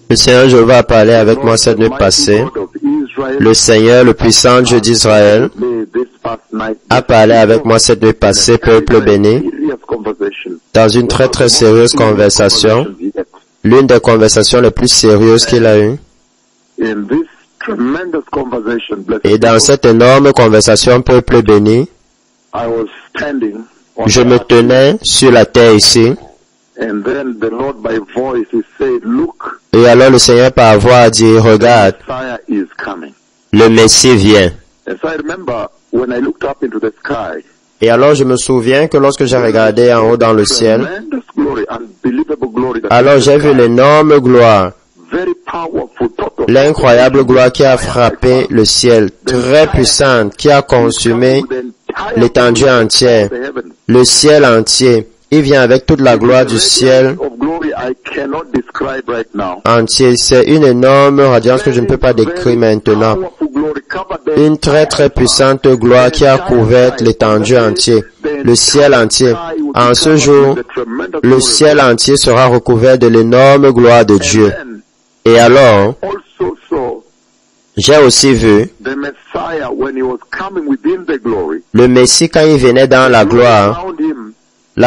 Le Seigneur Jéhovah a parlé avec moi cette nuit passée. Le Seigneur, le puissant Dieu d'Israël, a parlé avec moi cette nuit passée, peuple béni, dans une très très sérieuse conversation, l'une des conversations les plus sérieuses qu'il a eues. Et dans cette énorme conversation, peuple béni, je me tenais sur la terre ici. Et alors le Seigneur par voix a dit, regarde, le Messie vient. Et alors je me souviens que lorsque j'ai regardé en haut dans le ciel, alors j'ai vu l'énorme gloire, l'incroyable gloire qui a frappé le ciel, très puissante, qui a consumé l'étendue entière, le ciel entier. Il vient avec toute la gloire du ciel entier. C'est une énorme radiance que je ne peux pas décrire maintenant. Une très très puissante gloire qui a couvert l'étendue entière, le ciel entier. En ce jour, le ciel entier sera recouvert de l'énorme gloire de Dieu. Et alors, j'ai aussi vu le Messie quand il venait dans la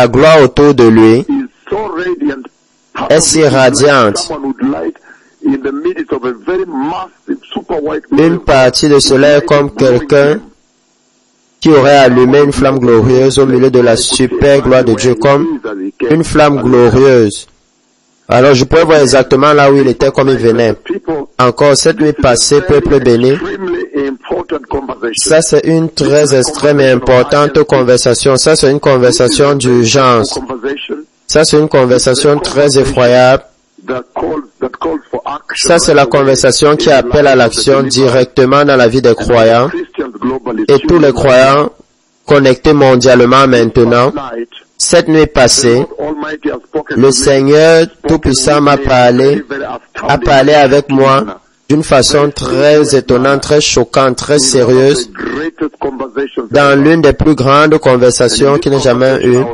gloire autour de lui est si radiante. Une partie de cela est comme quelqu'un qui aurait allumé une flamme glorieuse au milieu de la super gloire de Dieu, comme une flamme glorieuse. Alors je pourrais voir exactement là où il était, comme il venait. Encore cette nuit passée, peuple béni, ça c'est une très extrême et importante conversation. Ça c'est une conversation d'urgence. Ça c'est une conversation très effroyable. Ça c'est la conversation qui appelle à l'action directement dans la vie des croyants. Et tous les croyants connectés mondialement maintenant. Cette nuit passée, le Seigneur Tout-Puissant m'a parlé, a parlé avec moi d'une façon très étonnante, très choquante, très sérieuse, dans l'une des plus grandes conversations qu'il n'ait jamais eues.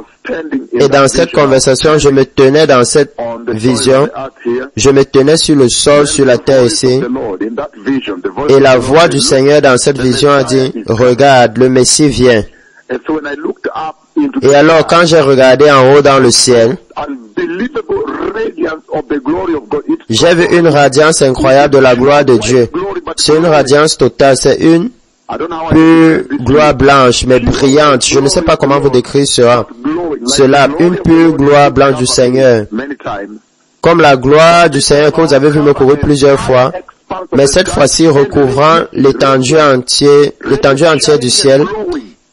Et dans cette conversation, je me tenais dans cette vision, je me tenais sur le sol, sur la terre ici, et la voix du Seigneur dans cette vision a dit, regarde, le Messie vient. Et alors, quand j'ai regardé en haut dans le ciel, j'ai vu une radiance incroyable de la gloire de Dieu. C'est une radiance totale, c'est une pure gloire blanche, mais brillante. Je ne sais pas comment vous décrire cela. Une pure gloire blanche du Seigneur. Comme la gloire du Seigneur que vous avez vu me courir plusieurs fois, mais cette fois-ci recouvrant l'étendue entière du ciel,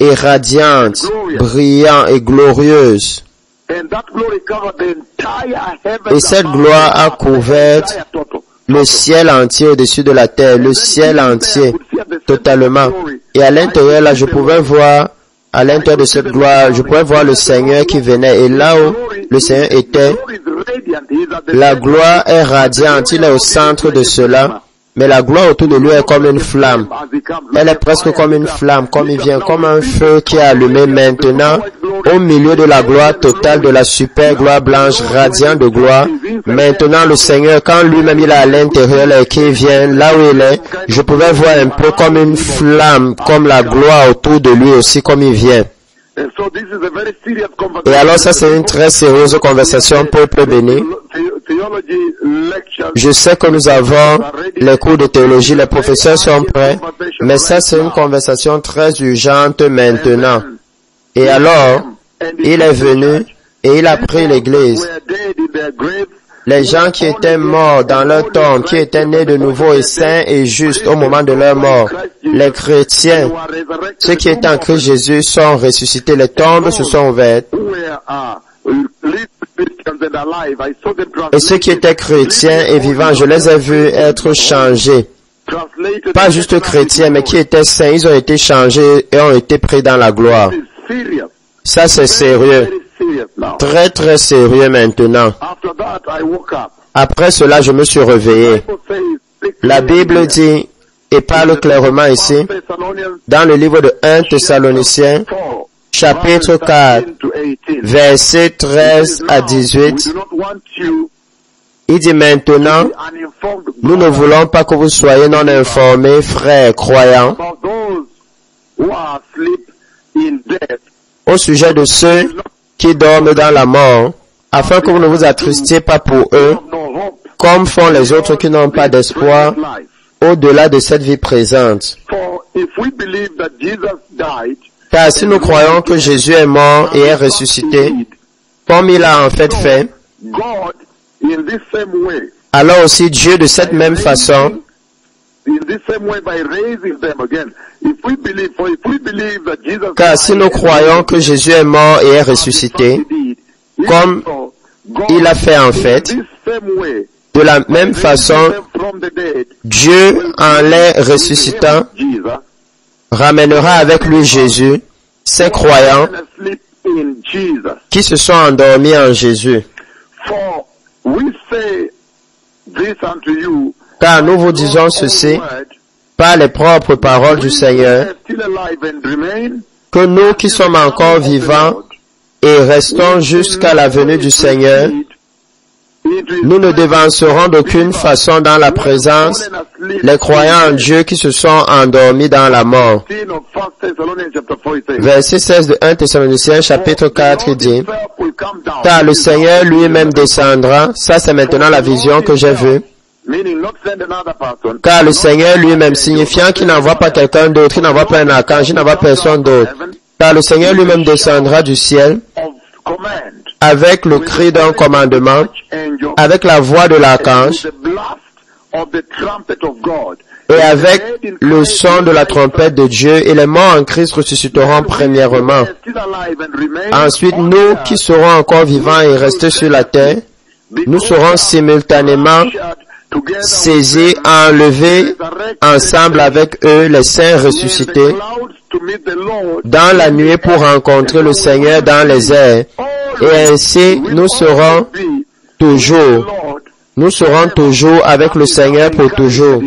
et radiante, brillante et glorieuse. Et cette gloire a couvert le ciel entier au-dessus de la terre, le ciel entier, totalement. Et à l'intérieur, là, je pouvais voir, à l'intérieur de cette gloire, je pouvais voir le Seigneur qui venait. Et là où le Seigneur était, la gloire est radiante, il est au centre de cela. Mais la gloire autour de lui est comme une flamme. Elle est presque comme une flamme, comme il vient, comme un feu qui est allumé maintenant, au milieu de la gloire totale de la super gloire blanche, radiante de gloire. Maintenant, le Seigneur, quand lui-même il est à l'intérieur et qu'il vient, là où il est, je pouvais voir un peu comme une flamme, comme la gloire autour de lui aussi, comme il vient. Et alors ça c'est une très sérieuse conversation, peuple béni. Je sais que nous avons les cours de théologie, les professeurs sont prêts, mais ça c'est une conversation très urgente maintenant. Et alors, il est venu et il a pris l'église. Les gens qui étaient morts dans leur tombe, qui étaient nés de nouveau et saints et justes au moment de leur mort, les chrétiens, ceux qui étaient en Christ Jésus sont ressuscités, les tombes se sont ouvertes. Et ceux qui étaient chrétiens et vivants, je les ai vus être changés. Pas juste chrétiens, mais qui étaient saints, ils ont été changés et ont été pris dans la gloire. Ça c'est sérieux. Très très sérieux maintenant. Après cela, je me suis réveillé. La Bible dit, et parle clairement ici, dans le livre de 1 Thessaloniciens, chapitre 4, versets 13 à 18. Il dit maintenant, nous ne voulons pas que vous soyez non informés, frères croyants, au sujet de ceux qui dorment dans la mort, afin que vous ne vous attristiez pas pour eux, comme font les autres qui n'ont pas d'espoir au-delà de cette vie présente. Car si nous croyons que Jésus est mort et est ressuscité, comme il a en fait fait, alors aussi Dieu de cette même façon car si nous croyons que Jésus est mort et est ressuscité, comme il a fait en fait, de la même façon, Dieu, en les ressuscitant, ramènera avec lui Jésus, ces croyants qui se sont endormis en Jésus. Car nous vous disons ceci par les propres paroles du Seigneur, que nous qui sommes encore vivants et restons jusqu'à la venue du Seigneur, nous ne devancerons d'aucune façon dans la présence les croyants en Dieu qui se sont endormis dans la mort. Verset 16 de 1 Thessaloniciens chapitre 4 dit, « Car le Seigneur lui-même descendra » ça c'est maintenant la vision que j'ai vue. Car le Seigneur lui-même, signifiant qu'il n'envoie pas quelqu'un d'autre, qu'il n'envoie pas un archange, il n'envoie personne d'autre. Car le Seigneur lui-même descendra du ciel avec le cri d'un commandement, avec la voix de l'archange et avec le son de la trompette de Dieu, et les morts en Christ ressusciteront premièrement. Ensuite, nous qui serons encore vivants et restés sur la terre, nous serons simultanément saisis, enlevés ensemble avec eux, les saints ressuscités, dans la nuit pour rencontrer le Seigneur dans les airs. Et ainsi, nous serons toujours avec le Seigneur pour toujours.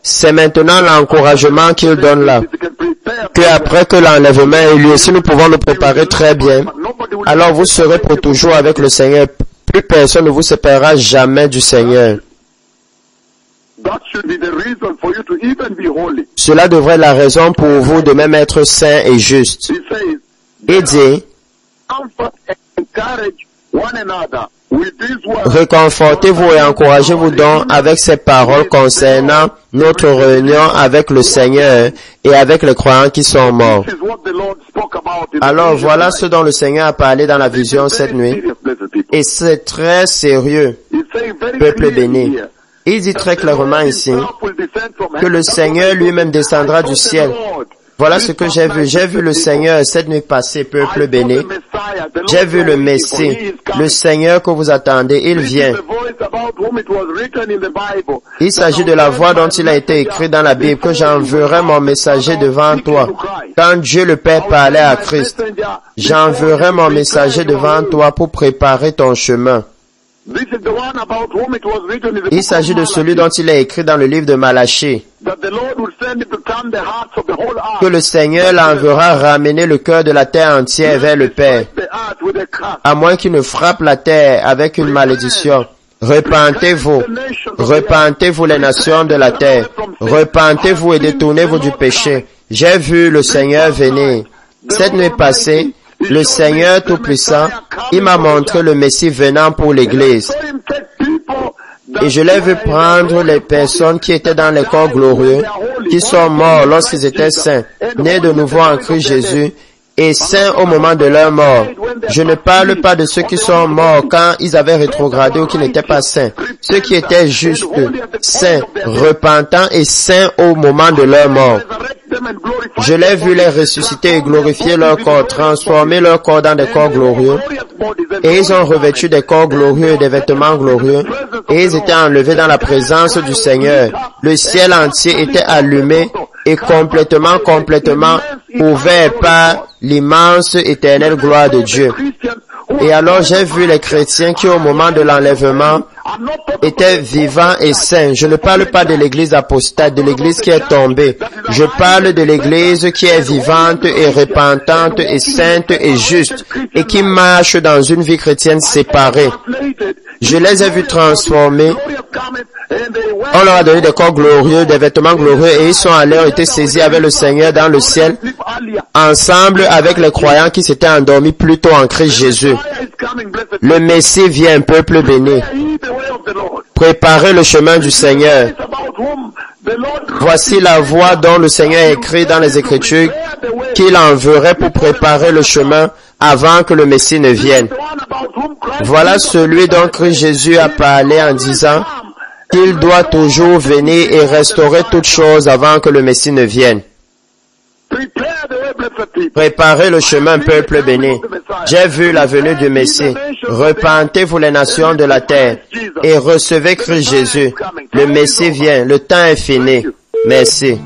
C'est maintenant l'encouragement qu'il donne là. Que après que l'enlèvement ait lieu, si nous pouvons nous préparer très bien, alors vous serez pour toujours avec le Seigneur. Plus personne ne vous séparera jamais du Seigneur. Cela devrait être la raison pour vous de même être saint et juste. Il dit, réconfortez-vous et encouragez-vous donc avec ces paroles concernant notre réunion avec le Seigneur et avec les croyants qui sont morts. Alors voilà ce dont le Seigneur a parlé dans la vision cette nuit. Et c'est très sérieux, peuple béni. Il dit très clairement ici que le Seigneur lui-même descendra du ciel. Voilà ce que j'ai vu. J'ai vu le Seigneur cette nuit passée, peuple béni. J'ai vu le Messie, le Seigneur que vous attendez. Il vient. Il s'agit de la voix dont il a été écrit dans la Bible, que j'enverrai mon messager devant toi. Quand Dieu le Père parlait à Christ, j'enverrai mon messager devant toi pour préparer ton chemin. Il s'agit de celui dont il est écrit dans le livre de Malachie, que le Seigneur l'enverra ramener le cœur de la terre entière vers le Père, à moins qu'il ne frappe la terre avec une malédiction. Repentez-vous, repentez-vous les nations de la terre, repentez-vous et détournez-vous du péché. J'ai vu le Seigneur venir. Cette nuit passée, le Seigneur Tout-Puissant, il m'a montré le Messie venant pour l'Église. Et je l'ai vu prendre les personnes qui étaient dans les corps glorieux, qui sont morts lorsqu'ils étaient saints, nés de nouveau en Christ Jésus, et saints au moment de leur mort. Je ne parle pas de ceux qui sont morts quand ils avaient rétrogradé ou qui n'étaient pas saints. Ceux qui étaient justes, saints, repentants et saints au moment de leur mort. Je l'ai vu les ressusciter et glorifier leur corps, transformer leur corps dans des corps glorieux. Et ils ont revêtu des corps glorieux et des vêtements glorieux. Et ils étaient enlevés dans la présence du Seigneur. Le ciel entier était allumé et complètement ouvert par l'immense éternelle gloire de Dieu. Et alors j'ai vu les chrétiens qui au moment de l'enlèvement étaient vivants et saints. Je ne parle pas de l'église apostate, de l'église qui est tombée. Je parle de l'église qui est vivante et repentante et sainte et juste et qui marche dans une vie chrétienne séparée. Je les ai vus transformés. On leur a donné des corps glorieux, des vêtements glorieux et ils sont allés, ont été saisis avec le Seigneur dans le ciel, ensemble avec les croyants qui s'étaient endormis plus tôt en Christ Jésus. Le Messie vient, peuple béni. Préparez le chemin du Seigneur. Voici la voie dont le Seigneur écrit dans les Écritures qu'il enverrait pour préparer le chemin avant que le Messie ne vienne. Voilà celui dont Christ Jésus a parlé en disant qu'il doit toujours venir et restaurer toutes choses avant que le Messie ne vienne. Préparez le chemin, peuple béni. J'ai vu la venue du Messie. Repentez-vous les nations de la terre et recevez Christ Jésus. Le Messie vient. Le temps est fini. Merci.